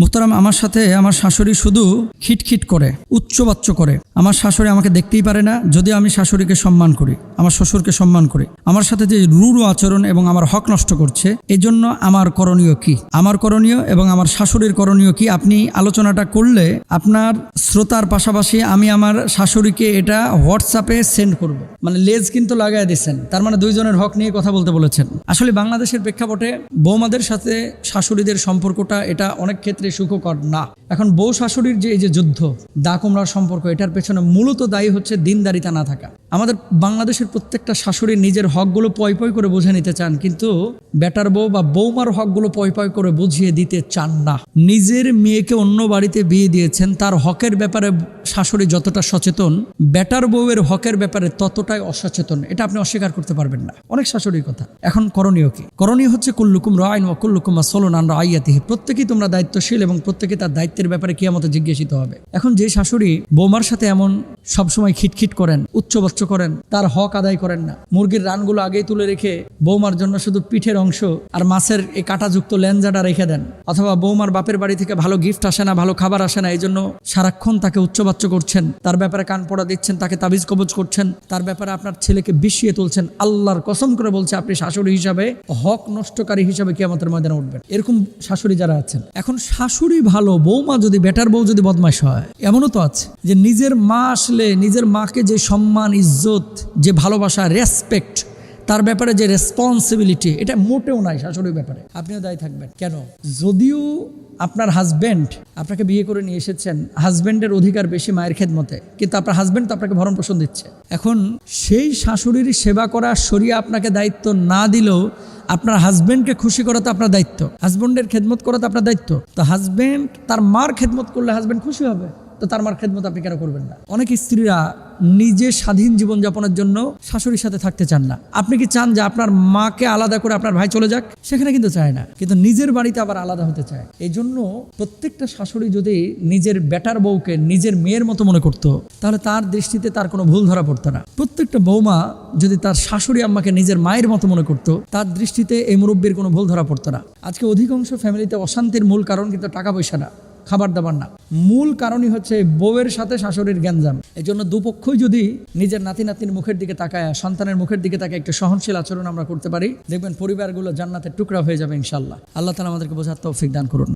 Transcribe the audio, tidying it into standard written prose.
মুহতারাম, আমার সাথে আমার শাশুড়ি শুধু খিটখিট করে, উচ্চবাচ্য করে। আমার শাশুড়ি আমাকে দেখতেই পারে না, যদিও আমি শাশুড়িকে সম্মান করি, আমার শ্বশুরকে সম্মান করি। আমার সাথে যে রূঢ় আচরণ এবং আমার হক নষ্ট করছে, এজন্য আমার করণীয় কি? আমার করণীয় এবং আমার শাশুড়ির করণীয় কি? আপনি আলোচনাটা করলে আপনার শ্রোতার পাশাপাশি আমি আমার শাশুড়িকে এটা হোয়াটসঅ্যাপে সেন্ড করব। মানে লেজ কিন্তু লাগাই দিচ্ছেন, তার মানে দুইজনের হক নিয়ে কথা বলতে বলেছেন। আসলে বাংলাদেশের প্রেক্ষাপটে বৌমাদের সাথে শাশুড়িদের সম্পর্কটা এটা অনেক ক্ষেত্রে সুখকর না। এখন বউ শাশুড়ির যে এই যে যুদ্ধ, দা কুমড়ার সম্পর্ক, এটার পেছনে মূলত দায়ী হচ্ছে দিনদারিতা না থাকা। আমাদের বাংলাদেশের প্রত্যেকটা শাশুড়ি নিজের হকগুলো পয় পয় করে বুঝে নিতে চান, কিন্তু বেটার বউ বা বৌমার হকগুলো পয় পয় করে বুঝিয়ে দিতে চান না। নিজের মেয়েকে অন্য বাড়িতে বিয়ে দিয়েছেন, তার হকের ব্যাপারে শাশুড়ি যতটা সচেতন, বেটার বউয়ের হকের ব্যাপারে ততটাই অসচেতন। এটা আপনি অস্বীকার করতে পারবেন না, অনেক শাশুড়ির কথা। এখন করণীয় কি? করণীয় হচ্ছে কুল্লুকুম রাইন ওয়া কুল্লুকুম মাসউলুন আন রাইয়াতিহি। প্রত্যেকেই তোমরা দায়িত্বশীল এবং প্রত্যেকে তার দায়িত্বের ব্যাপারে কিয়ামতে জিজ্ঞাসিত হবে। এখন যে শাশুড়ি বৌমার সাথে এমন সবসময় খিটখিট করেন, উচ্চবাচ্য করেন, তার হক আদায় করেন না, মুরগির রানগুলো আগেই তুলে রেখে বৌমার জন্য শুধু পিঠের অংশ আর মাছের এই কাঁটাযুক্ত লেঞ্জাটা রেখে দেন, অথবা বৌমার বাপের বাড়ি থেকে ভালো গিফট আসে না, ভালো খাবার আসে না, এই জন্য সারাক্ষণ তাকে উচ্চবাচ্য করছেন, তার ব্যাপারে কান পড়া দিচ্ছেন, তাকে তাবিজ কবজ করছেন, তার ব্যাপারে আপনার ছেলেকে বিষিয়ে তুলছেন, আল্লাহর কসম করে বলছে আপনি শাশুড়ি হিসাবে, হক নষ্টকারী হিসাবে কিয়ামতের ময়দানে উঠবেন। এরকম শাশুড়ি যারা আছেন, এখন শাশুড়ি ভালো, বৌমা যদি, বেটার বউ যদি বদমাইশ হয়, এমনও তো আছে যে নিজের মা আসলে নিজের মাকে যে সম্মান, ইজ্জত, যে ভালোবাসা, রেসপেক্ট, তার ব্যাপারে যে রেসপন্সিবিলিটি, এটা মোটেও নাই শাশুড়ির ব্যাপারে। আপনিও দায়ী থাকবেন কেন? যদিও আপনার হাজব্যান্ড আপনাকে বিয়ে করে নিয়ে এসেছেন, হাজব্যান্ডের অধিকার বেশি মায়ের খেদমতে, কিন্তু আপনার হাজব্যান্ড তো আপনাকে ভরণ পোষণ দিচ্ছে। এখন সেই শাশুড়ির সেবা করা শরিয়া আপনাকে দায়িত্ব না দিলেও আপনার হাজব্যান্ডকে খুশি করা তো আপনার দায়িত্ব, হাজব্যান্ডের খেদমত করা তো আপনার দায়িত্ব। তো হাজব্যান্ড তার মার খেদমত করলে হাজব্যান্ড খুশি হবে, তো তার মার খেদমত আপনি কেন করবেন না? অনেক স্ত্রীরা নিজে স্বাধীন জীবনযাপনের জন্য শাশুড়ির সাথে থাকতে চান না। আপনি কি চান যে আপনার মাকে আলাদা করে আপনার ভাই চলে যাক? সেখানে কিন্তু চায় না, কিন্তু নিজের বাড়িতে আবার আলাদা হতে চায়। এই জন্য প্রত্যেকটা শাশুড়ি যদি নিজের বেটার বউকে নিজের মেয়ের মতো মনে করতো, তাহলে তার দৃষ্টিতে তার কোনো ভুল ধরা পড়তো না। প্রত্যেকটা বৌমা যদি তার শাশুড়ি আম্মাকে নিজের মায়ের মতো মনে করতো, তার দৃষ্টিতে এই মুরব্বীর কোনো ভুল ধরা পড়তো না। আজকে অধিকাংশ ফ্যামিলিতে অশান্তির মূল কারণ কিন্তু টাকা পয়সা না, খাবার দাবার না, মূল কারণই হচ্ছে বউয়ের সাথে শাশুড়ির গ্যাঞ্জাম। এই জন্য দুপক্ষই যদি নিজের নাতি নাতনির মুখের দিকে তাকায়, সন্তানের মুখের দিকে তাকায় একটু সহনশীল আচরণ আমরা করতে পারি, দেখবেন পরিবারগুলো জান্নাতের টুকরা হয়ে যাবে ইনশাআল্লাহ। আল্লাহ তাআলা আমাদেরকে বোঝার তৌফিক দান করুন।